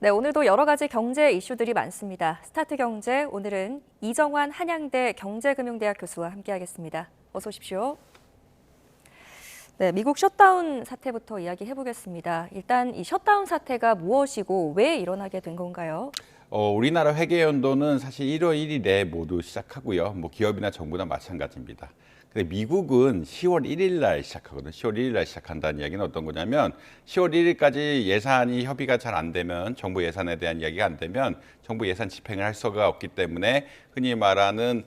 네, 오늘도 여러 가지 경제 이슈들이 많습니다. 스타트 경제, 오늘은 이정환 한양대 경제금융대학 교수와 함께하겠습니다. 어서 오십시오. 네, 미국 셧다운 사태부터 이야기해 보겠습니다. 일단 이 셧다운 사태가 무엇이고 왜 일어나게 된 건가요? 우리나라 회계연도는 사실 1월 1일에 모두 시작하고요. 뭐 기업이나 정부나 마찬가지입니다. 근데 미국은 10월 1일 날 시작하거든요. 10월 1일 날 시작한다는 이야기는 어떤 거냐면 10월 1일까지 예산이 협의가 잘 안 되면 정부 예산에 대한 이야기가 안 되면 정부 예산 집행을 할 수가 없기 때문에 흔히 말하는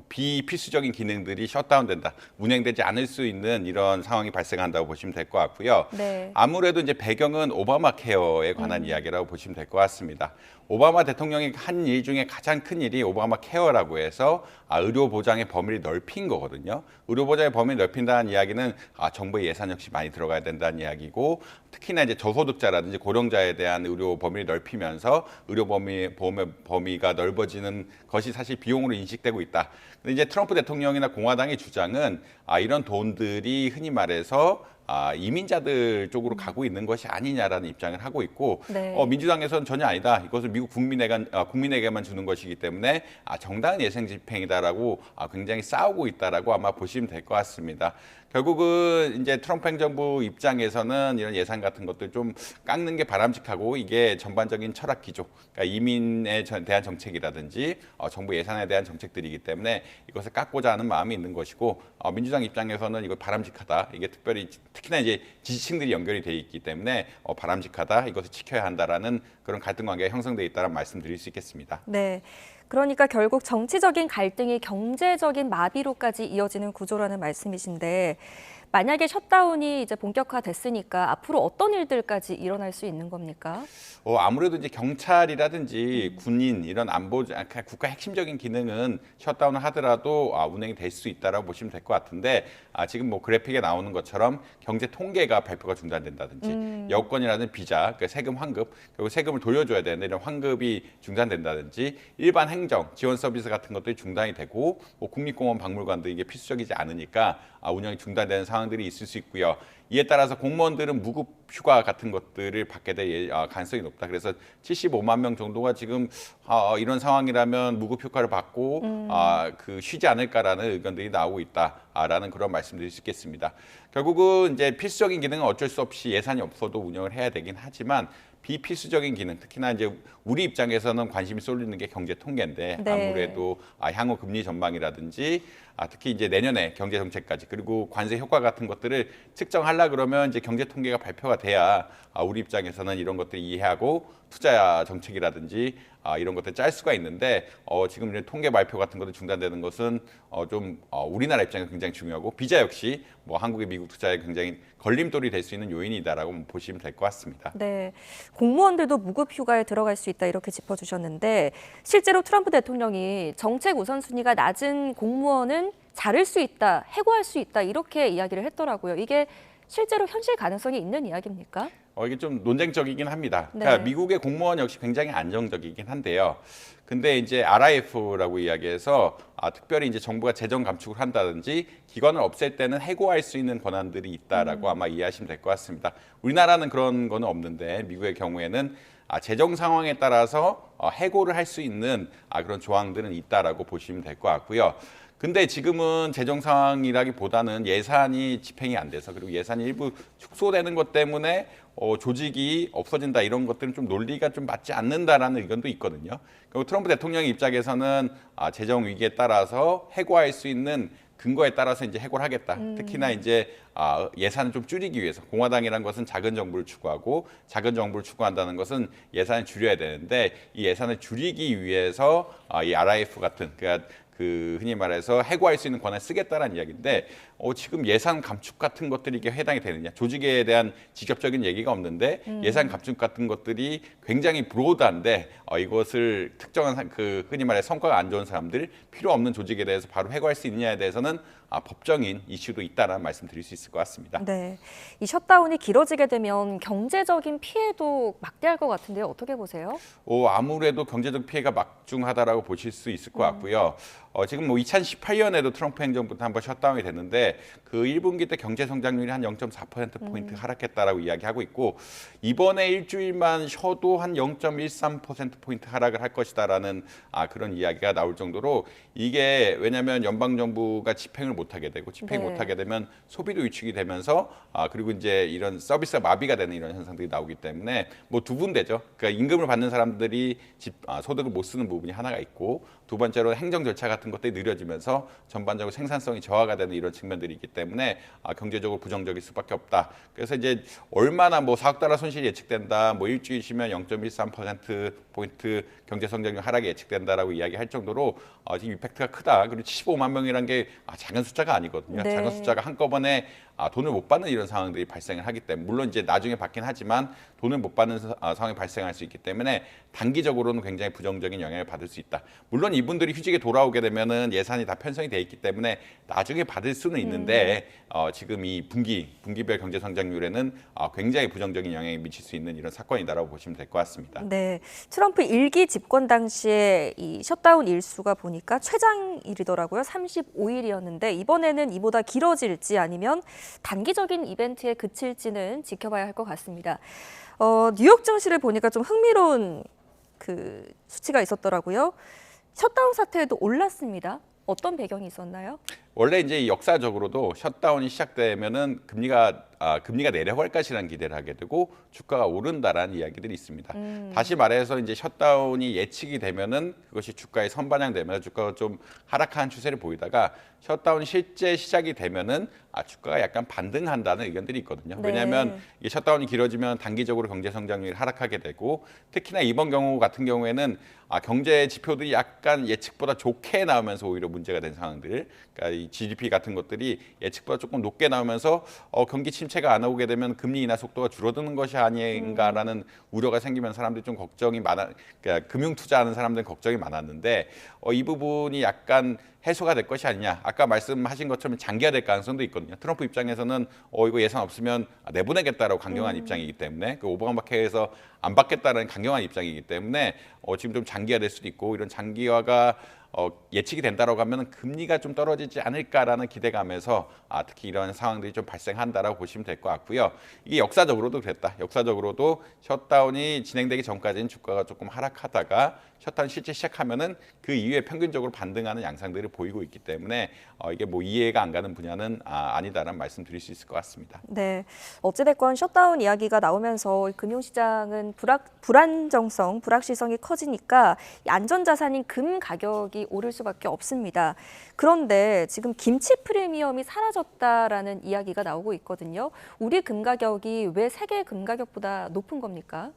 비필수적인 기능들이 셧다운된다, 운행되지 않을 수 있는 이런 상황이 발생한다고 보시면 될 것 같고요. 네. 아무래도 이제 배경은 오바마 케어에 관한 이야기라고 보시면 될 것 같습니다. 오바마 대통령이 한 일 중에 가장 큰 일이 오바마 케어라고 해서 의료 보장의 범위를 넓힌 거거든요. 의료 보장의 범위를 넓힌다는 이야기는 정부의 예산 역시 많이 들어가야 된다는 이야기고, 특히나 이제 저소득자라든지 고령자에 대한 의료 범위를 넓히면서 의료 범위가 넓어지는 것이 사실 비용으로 인식되고 있다. 근데 이제 트럼프 대통령이나 공화당의 주장은 이런 돈들이 흔히 말해서 이민자들 쪽으로 가고 있는 것이 아니냐라는 입장을 하고 있고, 네. 민주당에서는 전혀 아니다. 이것을 미국 국민에게만 주는 것이기 때문에 정당한 예산 집행이다라고 굉장히 싸우고 있다라고 아마 보시면 될 것 같습니다. 결국은 이제 트럼프 행정부 입장에서는 이런 예산 같은 것들 좀 깎는 게 바람직하고, 이게 전반적인 철학 기조, 그러니까 이민에 대한 정책이라든지 정부 예산에 대한 정책들이기 때문에 이것을 깎고자 하는 마음이 있는 것이고, 민주당 입장에서는 이거 바람직하다. 이게 특히나 이제 지지층들이 연결이 돼 있기 때문에 바람직하다. 이것을 지켜야 한다라는 그런 갈등 관계가 형성돼 있다는 말씀드릴 수 있겠습니다. 네. 그러니까 결국 정치적인 갈등이 경제적인 마비로까지 이어지는 구조라는 말씀이신데, 만약에 셧다운이 이제 본격화됐으니까 앞으로 어떤 일들까지 일어날 수 있는 겁니까? 아무래도 이제 경찰이라든지 군인, 이런 안보 국가 핵심적인 기능은 셧다운을 하더라도 운행이 될 수 있다라고 보시면 될 것 같은데, 지금 뭐 그래픽에 나오는 것처럼 경제 통계가 발표가 중단된다든지, 여권이라든 비자, 그러니까 세금 환급, 그리고 세금을 돌려줘야 되는데 이런 환급이 중단된다든지, 일반 행정 지원 서비스 같은 것들이 중단이 되고, 뭐 국립공원, 박물관도 이게 필수적이지 않으니까 운영이 중단되는 상황들이 있을 수 있고요. 이에 따라서 공무원들은 무급 휴가 같은 것들을 받게 될 가능성이 높다. 그래서 75만 명 정도가 지금 이런 상황이라면 무급 휴가를 받고 쉬지 않을까라는 의견들이 나오고 있다라는 그런 말씀드릴 수 있겠습니다. 결국은 이제 필수적인 기능은 어쩔 수 없이 예산이 없어도 운영을 해야 되긴 하지만, 비필수적인 기능, 특히나 이제 우리 입장에서는 관심이 쏠리는 게 경제 통계인데, 네. 아무래도 향후 금리 전망이라든지 특히 이제 내년에 경제 정책까지, 그리고 관세 효과 같은 것들을 측정하려 그러면 이제 경제 통계가 발표가 돼야 우리 입장에서는 이런 것들을 이해하고 투자 정책이라든지 이런 것들 짤 수가 있는데, 지금 이제 통계 발표 같은 것들 중단되는 것은 우리나라 입장에서 굉장히 중요하고, 비자 역시 뭐 한국의 미국 투자에 굉장히 걸림돌이 될 수 있는 요인이다라고 보시면 될 것 같습니다. 네, 공무원들도 무급 휴가에 들어갈 수 있다 이렇게 짚어주셨는데, 실제로 트럼프 대통령이 정책 우선순위가 낮은 공무원은 자를 수 있다, 해고할 수 있다 이렇게 이야기를 했더라고요. 이게 실제로 현실 가능성이 있는 이야기입니까? 이게 좀 논쟁적이긴 합니다. 네. 그러니까 미국의 공무원 역시 굉장히 안정적이긴 한데요. 근데 이제 RIF라고 이야기해서 특별히 이제 정부가 재정 감축을 한다든지 기관을 없앨 때는 해고할 수 있는 권한들이 있다라고 아마 이해하시면 될 것 같습니다. 우리나라는 그런 거는 없는데, 미국의 경우에는 재정 상황에 따라서 해고를 할 수 있는 그런 조항들은 있다라고 보시면 될 것 같고요. 근데 지금은 재정 상황이라기보다는 예산이 집행이 안 돼서, 그리고 예산이 일부 축소되는 것 때문에 조직이 없어진다, 이런 것들은 좀 논리가 좀 맞지 않는다라는 의견도 있거든요. 그리고 트럼프 대통령의 입장에서는 재정 위기에 따라서 해고할 수 있는 근거에 따라서 이제 해고를 하겠다. 특히나 이제 예산을 좀 줄이기 위해서, 공화당이라는 것은 작은 정부를 추구하고, 작은 정부를 추구한다는 것은 예산을 줄여야 되는데, 이 예산을 줄이기 위해서 이 RIF 같은, 그러니까 흔히 말해서 해고할 수 있는 권한을 쓰겠다라는 이야기인데, 지금 예산 감축 같은 것들이 이게 해당이 되느냐? 조직에 대한 직접적인 얘기가 없는데 예산 감축 같은 것들이 굉장히 브로드한데, 이것을 특정한 흔히 말해 성과가 안 좋은 사람들, 필요 없는 조직에 대해서 바로 해고할 수 있느냐에 대해서는 법적인 이슈도 있다라는 말씀드릴 수 있을 것 같습니다. 네, 이 셧다운이 길어지게 되면 경제적인 피해도 막대할 것 같은데요. 어떻게 보세요? 아무래도 경제적 피해가 막중하다라고 보실 수 있을 것 같고요. 지금 뭐 2018년에도 트럼프 행정부 때 한번 셧다운이 됐는데 그 1분기 때 경제 성장률이 한 0.4%포인트 하락했다라고 이야기하고 있고 이번에 일주일만 쉬어도 한 0.13%포인트 하락을 할 것이다라는 그런 이야기가 나올 정도로 이게 왜냐하면 연방정부가 집행을 못하게 되고 집행 네. 못하게 되면 소비도 위축이 되면서 그리고 이제 이런 서비스가 마비가 되는 이런 현상들이 나오기 때문에 뭐 두 군데죠. 그러니까 임금을 받는 사람들이 소득을 못 쓰는 부분이 하나가 있고 두 번째로 행정 절차 같은 것들이 느려지면서 전반적으로 생산성이 저하가 되는 이런 측면들이 있기 때문에 경제적으로 부정적일 수밖에 없다. 그래서 이제 얼마나 뭐 4억 달러 손실이 예측된다. 뭐 일주일 쉬면 0.13%포인트 경제 성장률 하락이 예측된다라고 이야기할 정도로 지금 이펙트가 크다. 그리고 75만 명이라는 게 작은 숫자가 아니거든요. 네. 작은 숫자가 한꺼번에 돈을 못 받는 이런 상황들이 발생을 하기 때문에 물론 이제 나중에 받긴 하지만 돈을 못 받는 상황이 발생할 수 있기 때문에 단기적으로는 굉장히 부정적인 영향을 받을 수 있다. 물론 이분들이 휴직에 돌아오게 되면은 예산이 다 편성이 돼 있기 때문에 나중에 받을 수는 있는데 지금 이 분기별 경제 성장률에는 굉장히 부정적인 영향이 미칠 수 있는 이런 사건이다라고 보시면 될 것 같습니다. 네, 트럼프 1기 집권 당시에 이 셧다운 일수가 보니까 최장일이더라고요. 35일이었는데 이번에는 이보다 길어질지 아니면 단기적인 이벤트에 그칠지는 지켜봐야 할 것 같습니다. 뉴욕 증시를 보니까 좀 흥미로운 그 수치가 있었더라고요. 셧다운 사태에도 올랐습니다. 어떤 배경이 있었나요? 원래 이제 역사적으로도 셧다운이 시작되면은 금리가 내려갈 것이라는 기대를 하게 되고 주가가 오른다라는 이야기들이 있습니다. 다시 말해서 이제 셧다운이 예측이 되면은 그것이 주가에 선반영되면서 주가가 좀 하락하는 추세를 보이다가 셧다운이 실제 시작이 되면은 주가가 약간 반등한다는 의견들이 있거든요. 네. 왜냐하면 이 셧다운이 길어지면 단기적으로 경제 성장률이 하락하게 되고 특히나 이번 경우 같은 경우에는 경제 지표들이 약간 예측보다 좋게 나오면서 오히려 문제가 된 상황들, 그러니까 이 GDP 같은 것들이 예측보다 조금 높게 나오면서 경기 침체가 안 오게 되면 금리 인하 속도가 줄어드는 것이 아닌가라는 우려가 생기면 사람들이 좀 걱정이 그러니까 금융 투자하는 사람들은 걱정이 많았는데 이 부분이 약간 해소가 될 것이 아니냐. 아까 말씀하신 것처럼 장기화될 가능성도 있거든요. 트럼프 입장에서는 이거 예산 없으면 내보내겠다라고 강경한 입장이기 때문에 그 오바마케어에서 안 받겠다는 강경한 입장이기 때문에 지금 좀 장기화될 수도 있고 이런 장기화가 예측이 된다라고 하면 금리가 좀 떨어지지 않을까라는 기대감에서 특히 이런 상황들이 좀 발생한다라고 보시면 될 것 같고요. 이게 역사적으로도 그랬다. 역사적으로도 셧다운이 진행되기 전까지는 주가가 조금 하락하다가 셧다운 실제 시작하면은 그 이후에 평균적으로 반등하는 양상들을 보이고 있기 때문에 이게 뭐 이해가 안 가는 분야는 아니다라는 말씀 드릴 수 있을 것 같습니다. 네, 어찌됐건 셧다운 이야기가 나오면서 금융시장은 불안정성, 불확실성이 커지니까 안전자산인 금 가격이 오를 수밖에 없습니다. 그런데 지금 김치 프리미엄이 사라졌다라는 이야기가 나오고 있거든요. 우리 금 가격이 왜 세계 금 가격보다 높은 겁니까?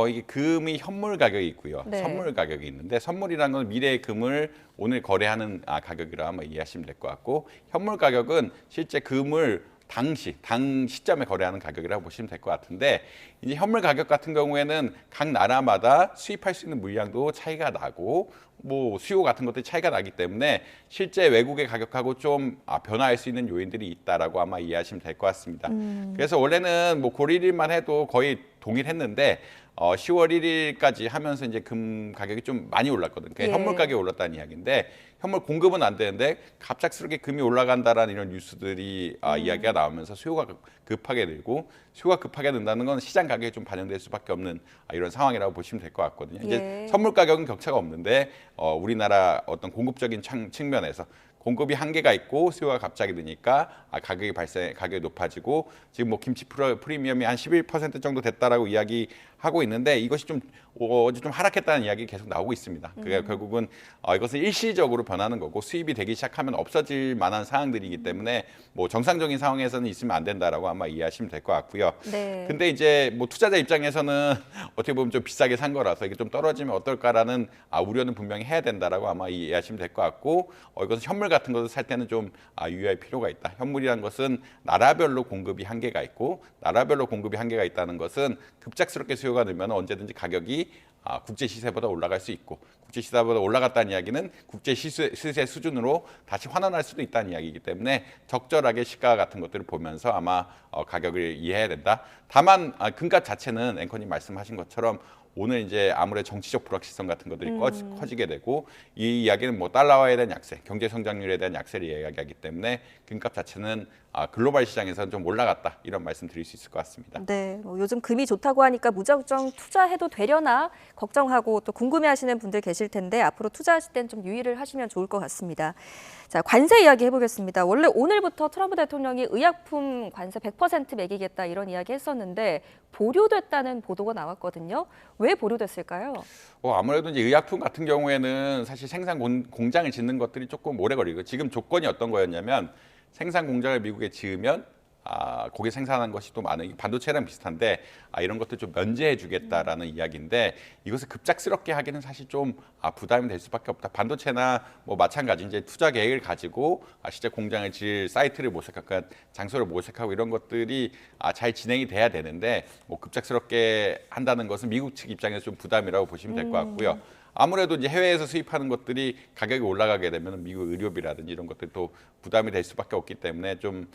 이게 금이 현물 가격이 있고요. 네. 선물 가격이 있는데 선물이라는 건 미래의 금을 오늘 거래하는 가격이라 한번 이해하시면 될 것 같고 현물 가격은 실제 금을 당 시점에 거래하는 가격이라고 보시면 될 것 같은데 이제 현물 가격 같은 경우에는 각 나라마다 수입할 수 있는 물량도 차이가 나고 뭐 수요 같은 것들이 차이가 나기 때문에 실제 외국의 가격하고 좀 변화할 수 있는 요인들이 있다라고 아마 이해하시면 될 것 같습니다. 그래서 원래는 뭐 고일 1일만 해도 거의 동일했는데 10월 1일까지 하면서 이제 금 가격이 좀 많이 올랐거든요. 그러니까 예. 현물 가격이 올랐다는 이야기인데 현물 공급은 안 되는데 갑작스럽게 금이 올라간다라는 이런 뉴스들이 이야기가 나오면서 수요가 급하게 늘고 수요가 급하게 는다는 건 시장 가격에 좀 반영될 수밖에 없는 이런 상황이라고 보시면 될 것 같거든요. 예. 이제 선물 가격은 격차가 없는데 우리나라 어떤 공급적인 측면에서 공급이 한계가 있고 수요가 갑자기 느니까 가격이 높아지고 지금 뭐 김치 프리미엄이 한 11% 정도 됐다라고 이야기하고 있는데 이것이 좀 어제 좀 하락했다는 이야기 계속 나오고 있습니다. 그게 결국은 이것은 일시적으로 변하는 거고 수입이 되기 시작하면 없어질 만한 상황들이기 때문에 뭐 정상적인 상황에서는 있으면 안 된다라고 아마 이해하시면 될 것 같고요. 네. 근데 이제 뭐 투자자 입장에서는 어떻게 보면 좀 비싸게 산 거라서 이게 좀 떨어지면 어떨까라는 우려는 분명히 해야 된다라고 아마 이해하시면 될 것 같고 이것은 현물 같은 것을 살 때는 좀 유의할 필요가 있다. 현물이라는 것은 나라별로 공급이 한계가 있고 나라별로 공급이 한계가 있다는 것은 급작스럽게 수요가 수요가 늘면 언제든지 가격이 국제 시세보다 올라갈 수 있고 국제 시세보다 올라갔다는 이야기는 국제 시세 수준으로 다시 환원할 수도 있다는 이야기이기 때문에 적절하게 시가 같은 것들을 보면서 아마 가격을 이해해야 된다. 다만 금값 자체는 앵커님 말씀하신 것처럼 오늘 이제 아무래도 정치적 불확실성 같은 것들이 커지게 되고 이 이야기는 뭐 달러화에 대한 약세, 경제 성장률에 대한 약세를 이야기하기 때문에 금값 자체는 글로벌 시장에서는 좀 올라갔다 이런 말씀 드릴 수 있을 것 같습니다. 네, 뭐 요즘 금이 좋다고 하니까 무작정 투자해도 되려나 걱정하고 또 궁금해하시는 분들 계실 텐데 앞으로 투자하실 땐 좀 유의를 하시면 좋을 것 같습니다. 자, 관세 이야기 해보겠습니다. 원래 오늘부터 트럼프 대통령이 의약품 관세 100% 매기겠다 이런 이야기 했었는데 보류됐다는 보도가 나왔거든요. 왜 보류됐을까요? 아무래도 이제 의약품 같은 경우에는 사실 생산 공장을 짓는 것들이 조금 오래 걸리고 지금 조건이 어떤 거였냐면 생산 공장을 미국에 지으면 거기 생산한 것이 또 많은 반도체랑 비슷한데 이런 것들 좀 면제해 주겠다라는 이야기인데 이것을 급작스럽게 하기는 사실 좀 부담이 될 수밖에 없다. 반도체나 뭐 마찬가지 이제 투자 계획을 가지고 실제 공장을 지을 사이트를 모색하고 그러니까 장소를 모색하고 이런 것들이 잘 진행이 돼야 되는데 뭐 급작스럽게 한다는 것은 미국 측 입장에서 좀 부담이라고 보시면 될 것 같고요. 아무래도 이제 해외에서 수입하는 것들이 가격이 올라가게 되면 미국 의료비라든지 이런 것들도 부담이 될 수밖에 없기 때문에 좀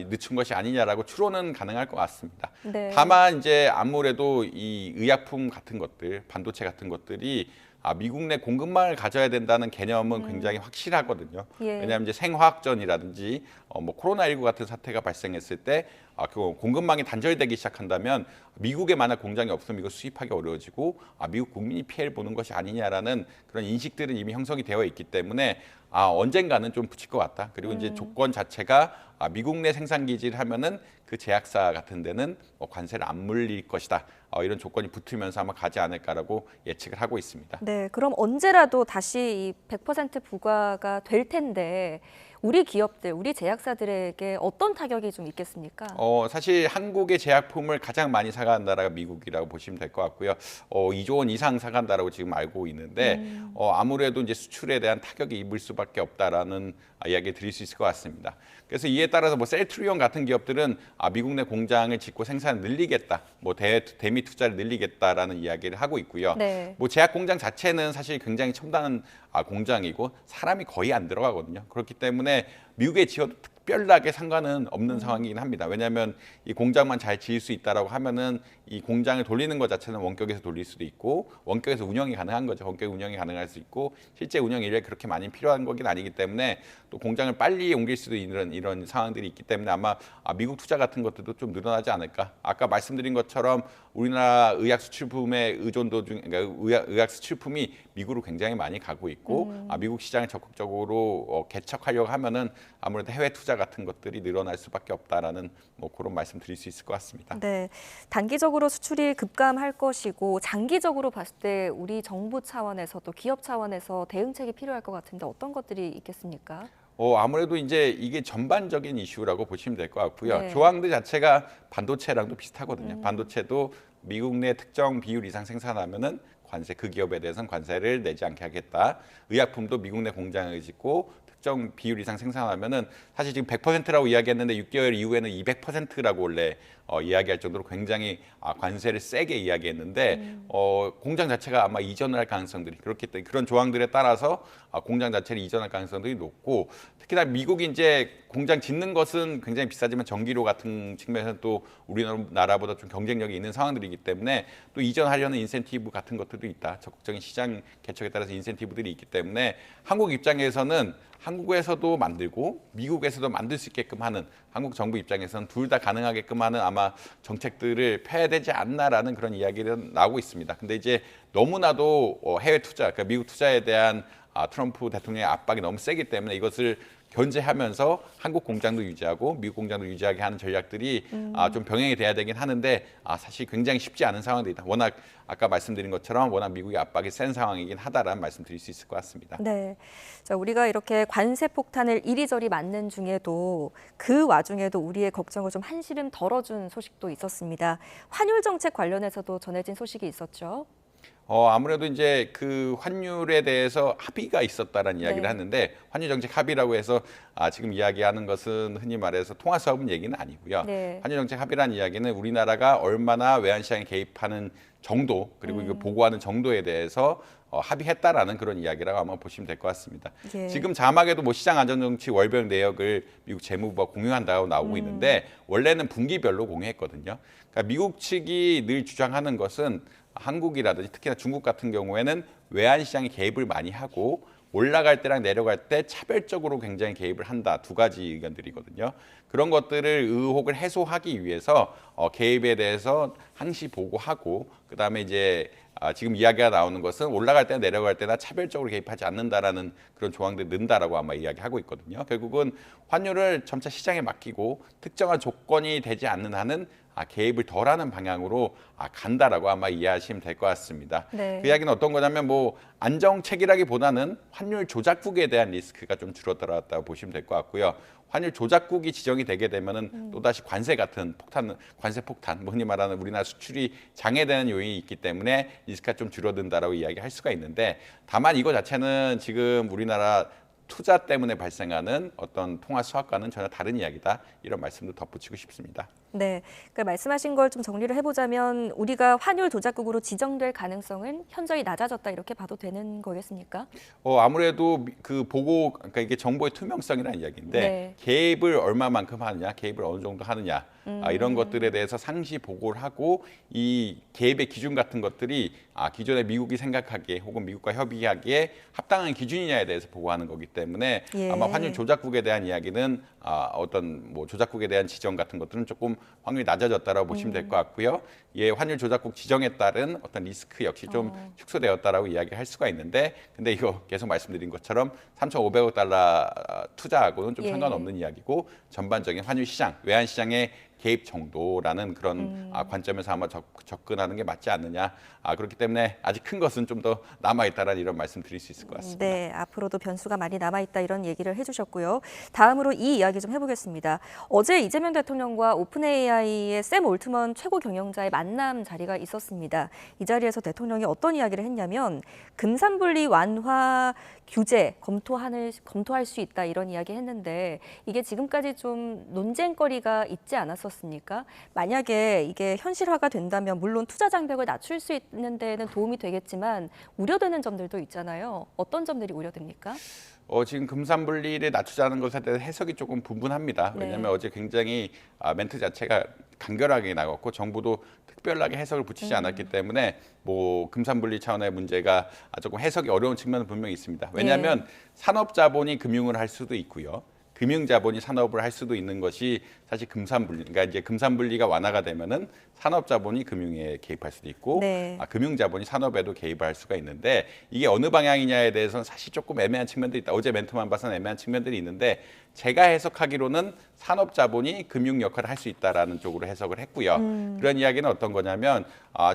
늦춘 것이 아니냐라고 추론은 가능할 것 같습니다. 네. 다만 이제 아무래도 이 의약품 같은 것들, 반도체 같은 것들이 미국 내 공급망을 가져야 된다는 개념은 굉장히 확실하거든요. 예. 왜냐하면 이제 생화학전이라든지 뭐 코로나19 같은 사태가 발생했을 때 그 공급망이 단절되기 시작한다면 미국에 만약 공장이 없으면 이거 수입하기 어려워지고 미국 국민이 피해를 보는 것이 아니냐라는 그런 인식들은 이미 형성이 되어 있기 때문에 언젠가는 좀 붙일 것 같다. 그리고 이제 조건 자체가 미국 내 생산 기지를 하면은 그 제약사 같은 데는 뭐 관세를 안 물릴 것이다. 이런 조건이 붙으면서 아마 가지 않을까라고 예측을 하고 있습니다. 네, 그럼 언제라도 다시 이 100% 부과가 될 텐데 우리 기업들, 우리 제약사들에게 어떤 타격이 좀 있겠습니까? 사실 한국의 제약품을 가장 많이 사가는 나라가 미국이라고 보시면 될 것 같고요. 2조 원 이상 사간다라고 지금 알고 있는데 아무래도 이제 수출에 대한 타격이 입을 수밖에 없다라는 이야기 드릴 수 있을 것 같습니다. 그래서 이에 따라서 뭐 셀트리온 같은 기업들은 미국 내 공장을 짓고 생산을 늘리겠다, 뭐 대미 투자를 늘리겠다라는 이야기를 하고 있고요. 네. 뭐 제약 공장 자체는 사실 굉장히 첨단한 공장이고 사람이 거의 안 들어가거든요. 그렇기 때문에 미국에 지어도 특별하게 상관은 없는 상황이긴 합니다. 왜냐하면 이 공장만 잘 지을 수 있다라고 하면은 이 공장을 돌리는 것 자체는 원격에서 돌릴 수도 있고 원격에서 운영이 가능한 거죠. 원격 운영이 가능할 수 있고 실제 운영 일에 그렇게 많이 필요한 거긴 아니기 때문에 또 공장을 빨리 옮길 수도 있는 이런 상황들이 있기 때문에 아마 미국 투자 같은 것들도 좀 늘어나지 않을까. 아까 말씀드린 것처럼 우리나라 의약 수출품의 의존도 중 그러니까 의약 수출품이 미국으로 굉장히 많이 가고 있고 미국 시장을 적극적으로 개척하려고 하면은 아무래도 해외 투자 같은 것들이 늘어날 수밖에 없다라는 뭐 그런 말씀 드릴 수 있을 것 같습니다. 네, 단기적으로 수출이 급감할 것이고 장기적으로 봤을 때 우리 정부 차원에서 또 기업 차원에서 대응책이 필요할 것 같은데 어떤 것들이 있겠습니까? 아무래도 이제 이게 전반적인 이슈라고 보시면 될 것 같고요. 네. 조항들 자체가 반도체랑도 비슷하거든요. 반도체도 미국 내 특정 비율 이상 생산하면은 관세 그 기업에 대해서는 관세를 내지 않게 하겠다. 의약품도 미국 내 공장을 짓고 특정 비율 이상 생산하면은 사실 지금 100%라고 이야기했는데 6개월 이후에는 200%라고 원래 이야기할 정도로 굉장히 관세를 세게 이야기했는데 공장 자체가 아마 이전을 할 가능성들이 그렇기 때문에 그런 조항들에 따라서 공장 자체를 이전할 가능성들이 높고 특히나 미국이 이제 공장 짓는 것은 굉장히 비싸지만 전기료 같은 측면에서는 또 우리나라보다 좀 경쟁력이 있는 상황들이기 때문에 또 이전하려는 인센티브 같은 것들도 있다. 적극적인 시장 개척에 따라서 인센티브들이 있기 때문에 한국 입장에서는 한국에서도 만들고 미국에서도 만들 수 있게끔 하는 한국 정부 입장에서는 둘 다 가능하게끔 하는 아마 정책들을 펴야 되지 않나라는 그런 이야기는 나오고 있습니다. 근데 이제 너무나도 해외 투자, 그러니까 미국 투자에 대한 트럼프 대통령의 압박이 너무 세기 때문에 이것을 견제하면서 한국 공장도 유지하고 미국 공장도 유지하게 하는 전략들이 좀 병행이 돼야 되긴 하는데 사실 굉장히 쉽지 않은 상황들이다. 워낙 아까 말씀드린 것처럼 워낙 미국의 압박이 센 상황이긴 하다라는 말씀드릴 수 있을 것 같습니다. 네, 자, 우리가 이렇게 관세 폭탄을 이리저리 맞는 중에도 그 와중에도 우리의 걱정을 좀 한시름 덜어준 소식도 있었습니다. 환율 정책 관련해서도 전해진 소식이 있었죠. 아무래도 이제 그 환율에 대해서 합의가 있었다라는 이야기를 네. 하는데 환율 정책 합의라고 해서 지금 이야기하는 것은 흔히 말해서 통화 수합은 얘기는 아니고요. 네. 환율 정책 합의라는 이야기는 우리나라가 얼마나 외환 시장에 개입하는 정도 그리고 이거 보고하는 정도에 대해서 합의했다라는 그런 이야기라고 아마 보시면 될 것 같습니다. 예. 지금 자막에도 뭐 시장 안전정치 월별 내역을 미국 재무부가 공유한다고 나오고 있는데 원래는 분기별로 공유했거든요. 그러니까 미국 측이 늘 주장하는 것은 한국이라든지 특히나 중국 같은 경우에는 외환 시장에 개입을 많이 하고 올라갈 때랑 내려갈 때 차별적으로 굉장히 개입을 한다. 두 가지 의견들이거든요. 그런 것들을 의혹을 해소하기 위해서 개입에 대해서 항시 보고하고 그다음에 이제 지금 이야기가 나오는 것은 올라갈 때나 내려갈 때나 차별적으로 개입하지 않는다라는 그런 조항들이 넣는다라고 아마 이야기하고 있거든요. 결국은 환율을 점차 시장에 맡기고 특정한 조건이 되지 않는 한은 개입을 덜하는 방향으로 간다라고 아마 이해하시면 될 것 같습니다. 네. 그 이야기는 어떤 거냐면 뭐 안정책이라기보다는 환율 조작국에 대한 리스크가 좀 줄어들었다고 보시면 될 것 같고요. 환율 조작국이 지정이 되게 되면은 또다시 관세 같은 관세 폭탄, 흔히 말하는 우리나라 수출이 장애되는 요인이 있기 때문에 리스크가 좀 줄어든다라고 이야기할 수가 있는데 다만 이거 자체는 지금 우리나라 투자 때문에 발생하는 어떤 통화 수학과는 전혀 다른 이야기다. 이런 말씀도 덧붙이고 싶습니다. 네, 그러니까 말씀하신 걸 좀 정리를 해보자면 우리가 환율 조작국으로 지정될 가능성은 현저히 낮아졌다 이렇게 봐도 되는 거겠습니까? 아무래도 그 보고 그러니까 이게 정보의 투명성이라는 이야기인데 네. 개입을 얼마만큼 하느냐, 개입을 어느 정도 하느냐 이런 것들에 대해서 상시 보고를 하고 이 개입의 기준 같은 것들이 기존에 미국이 생각하기에 혹은 미국과 협의하기에 합당한 기준이냐에 대해서 보고하는 거기 때문에 예. 아마 환율 조작국에 대한 이야기는 어떤 뭐 조작국에 대한 지정 같은 것들은 조금 확률이 낮아졌다라고 보시면 될 것 같고요. 예, 환율 조작국 지정에 따른 어떤 리스크 역시 좀 축소되었다라고 이야기할 수가 있는데, 근데 이거 계속 말씀드린 것처럼 3,500억 달러 투자하고는 좀 예. 상관없는 이야기고 전반적인 환율 시장, 외환 시장의 개입 정도라는 그런 관점에서 아마 접근하는 게 맞지 않느냐. 그렇기 때문에 아직 큰 것은 좀 더 남아 있다라는 이런 말씀 드릴 수 있을 것 같습니다. 네, 앞으로도 변수가 많이 남아 있다 이런 얘기를 해주셨고요. 다음으로 이 이야기 좀 해보겠습니다. 어제 이재명 대통령과 오픈 AI의 샘 올트먼 최고 경영자의 만남 자리가 있었습니다. 이 자리에서 대통령이 어떤 이야기를 했냐면 금산분리 완화 규제 검토할 수 있다 이런 이야기 했는데 이게 지금까지 좀 논쟁거리가 있지 않았었습니까? 만약에 이게 현실화가 된다면 물론 투자 장벽을 낮출 수 있는 데는 도움이 되겠지만 우려되는 점들도 있잖아요. 어떤 점들이 우려됩니까? 지금 금산분리를 낮추자는 것에 대한 해석이 조금 분분합니다. 네. 왜냐하면 어제 굉장히 멘트 자체가 간결하게 나갔고 정부도 특별하게 해석을 붙이지 않았기 때문에 뭐 금산분리 차원의 문제가 조금 해석이 어려운 측면은 분명히 있습니다. 왜냐하면 산업자본이 금융을 할 수도 있고요. 금융자본이 산업을 할 수도 있는 것이 사실 금산분리. 그러니까 이제 금산분리가 완화가 되면은 산업자본이 금융에 개입할 수도 있고, 네. 금융자본이 산업에도 개입할 수가 있는데 이게 어느 방향이냐에 대해서는 사실 조금 애매한 측면들이 있다. 어제 멘트만 봐서는 애매한 측면들이 있는데 제가 해석하기로는 산업자본이 금융 역할을 할 수 있다라는 쪽으로 해석을 했고요. 그런 이야기는 어떤 거냐면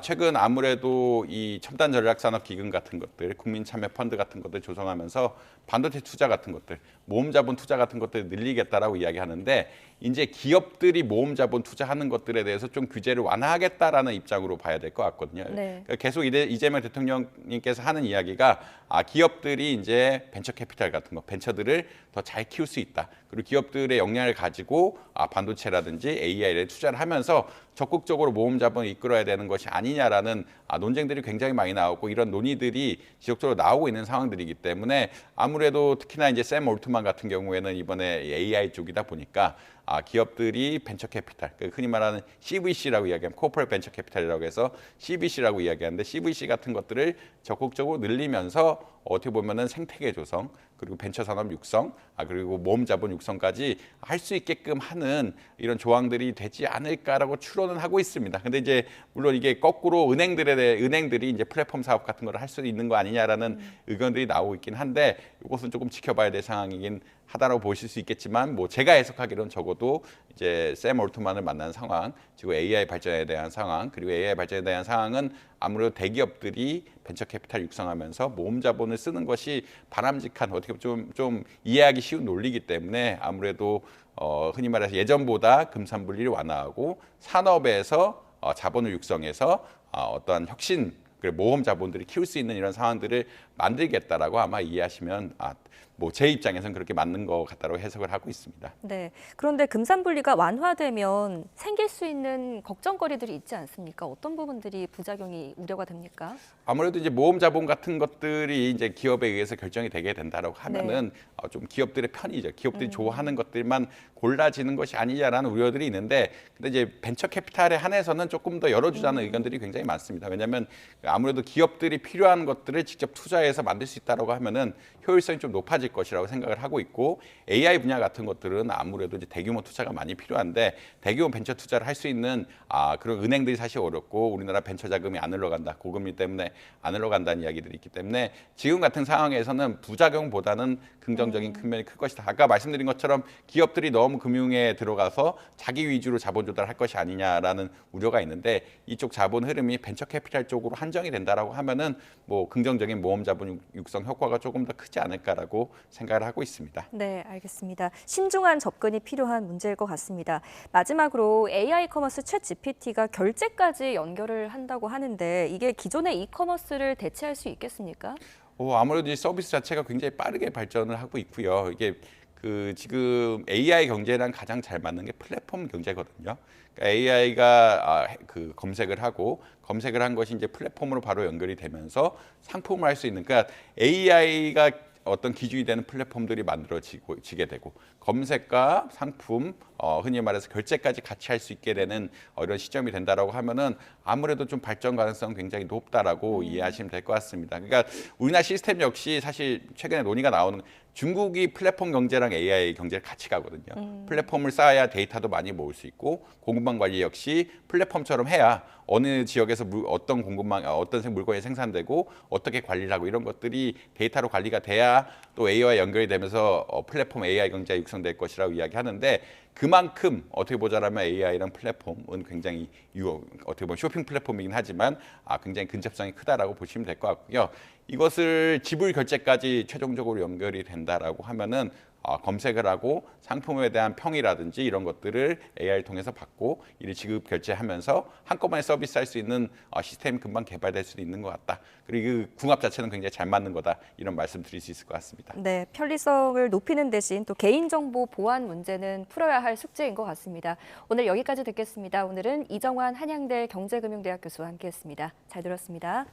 최근 아무래도 이 첨단 전략 산업 기금 같은 것들, 국민 참여 펀드 같은 것들 조성하면서 반도체 투자 같은 것들, 모험 자본 투자 같은 것들을 늘리겠다라고 이야기하는데 이제 기업들이 모험 자본 투자하는 것들에 대해서 좀 규제를 완화하겠다라는 입장으로 봐야 될 것 같거든요. 네. 그러니까 계속 이재명 대통령님께서 하는 이야기가 기업들이 이제 벤처 캐피탈 같은 거, 벤처들을 더 잘 키울 수 있다. 그리고 기업들의 역량을 가지고 반도체라든지 AI에 투자를 하면서 적극적으로 모험 자본을 이끌어야 되는 것이 아니냐라는 논쟁들이 굉장히 많이 나오고 이런 논의들이 지속적으로 나오고 있는 상황들이기 때문에 아무래도 특히나 이제 샘 올트만 같은 경우에는 이번에 AI 쪽이다 보니까 기업들이 벤처 캐피탈, 흔히 말하는 CVC라고 이야기하면 코퍼레이트 벤처 캐피탈이라고 해서 CVC라고 이야기하는데 CVC 같은 것들을 적극적으로 늘리면서 어떻게 보면은 생태계 조성 그리고 벤처 산업 육성 그리고 모험 자본 육성까지 할 수 있게끔 하는 이런 조항들이 되지 않을까라고 추론은 하고 있습니다. 근데 이제 물론 이게 거꾸로 은행들이 이제 플랫폼 사업 같은 걸 할 수 있는 거 아니냐라는 의견들이 나오고 있긴 한데 이것은 조금 지켜봐야 될 상황이긴 하다라고 보실 수 있겠지만 뭐 제가 해석하기로는 적어도 이제 샘 올트만을 만난 상황, 그리고 AI 발전에 대한 상황, 그리고 AI 발전에 대한 상황은 아무래도 대기업들이 벤처 캐피탈 육성하면서 모험 자본을 쓰는 것이 바람직한 어떻게 보면 좀 이해하기 쉬운 논리이기 때문에 아무래도 흔히 말해서 예전보다 금산분리를 완화하고 산업에서 자본을 육성해서 어떠한 혁신 모험 자본들이 키울 수 있는 이런 상황들을 만들겠다라고 아마 이해하시면 뭐 제 입장에서는 그렇게 맞는 것 같다고 해석을 하고 있습니다. 네. 그런데 금산분리가 완화되면 생길 수 있는 걱정거리들이 있지 않습니까? 어떤 부분들이 부작용이 우려가 됩니까? 아무래도 이제 모험 자본 같은 것들이 이제 기업에 의해서 결정이 되게 된다라고 하면은 좀 기업들의 편이죠. 기업들이 좋아하는 것들만 골라지는 것이 아니냐라는 우려들이 있는데, 근데 이제 벤처 캐피탈에 한해서는 조금 더 열어주자는 의견들이 굉장히 많습니다. 왜냐하면 아무래도 기업들이 필요한 것들을 직접 투자해서 만들 수 있다라고 하면은 효율성이 좀 높아질 것이라고 생각을 하고 있고, AI 분야 같은 것들은 아무래도 이제 대규모 투자가 많이 필요한데 대규모 벤처 투자를 할 수 있는 그런 은행들이 사실 어렵고 우리나라 벤처 자금이 안 흘러간다, 고금리 때문에 안 흘러간다는 이야기들이 있기 때문에 지금 같은 상황에서는 부작용보다는 긍정적인 측면이 클 것이다. 아까 말씀드린 것처럼 기업들이 너무 금융에 들어가서 자기 위주로 자본 조달할 것이 아니냐라는 우려가 있는데, 이쪽 자본 흐름이 벤처 캐피탈 쪽으로 한정이 된다라고 하면은 뭐 긍정적인 모험 자본 육성 효과가 조금 더 크지 않을까라고 생각을 하고 있습니다. 네, 알겠습니다. 신중한 접근이 필요한 문제일 것 같습니다. 마지막으로 AI 커머스 챗 GPT가 결제까지 연결을 한다고 하는데 이게 기존의 이커머스를 대체할 수 있겠습니까? 아무래도 이 서비스 자체가 굉장히 빠르게 발전을 하고 있고요. 이게 지금 AI 경제랑 가장 잘 맞는 게 플랫폼 경제거든요. 그러니까 AI가 검색을 하고 검색을 한 것이 이제 플랫폼으로 바로 연결이 되면서 상품을 할 수 있는, 그러니까 AI가 어떤 기준이 되는 플랫폼들이 만들어지게 되고 검색과 상품, 흔히 말해서 결제까지 같이 할 수 있게 되는 이런 시점이 된다라고 하면은 아무래도 좀 발전 가능성 굉장히 높다라고 이해하시면 될 것 같습니다. 그러니까 우리나라 시스템 역시 사실 최근에 논의가 나오는, 중국이 플랫폼 경제랑 AI 경제를 같이 가거든요. 플랫폼을 쌓아야 데이터도 많이 모을 수 있고 공급망 관리 역시 플랫폼처럼 해야 어느 지역에서 어떤 어떤 물건이 생산되고 어떻게 관리를 하고 이런 것들이 데이터로 관리가 돼야 또 AI와 연결이 되면서 플랫폼 AI 경제가 육성될 것이라고 이야기하는데, 그만큼 어떻게 보자라면 AI랑 플랫폼은 굉장히 어떻게 보면 쇼핑 플랫폼이긴 하지만 굉장히 근접성이 크다라고 보시면 될 것 같고요. 이것을 지불 결제까지 최종적으로 연결이 된다라고 하면은 검색을 하고 상품에 대한 평이라든지 이런 것들을 AI를 통해서 받고 이를 지급 결제하면서 한꺼번에 서비스할 수 있는 시스템이 금방 개발될 수도 있는 것 같다. 그리고 그 궁합 자체는 굉장히 잘 맞는 거다. 이런 말씀 드릴 수 있을 것 같습니다. 네, 편리성을 높이는 대신 또 개인정보 보안 문제는 풀어야 할 숙제인 것 같습니다. 오늘 여기까지 듣겠습니다. 오늘은 이정환 한양대 경제금융대학 교수와 함께했습니다. 잘 들었습니다.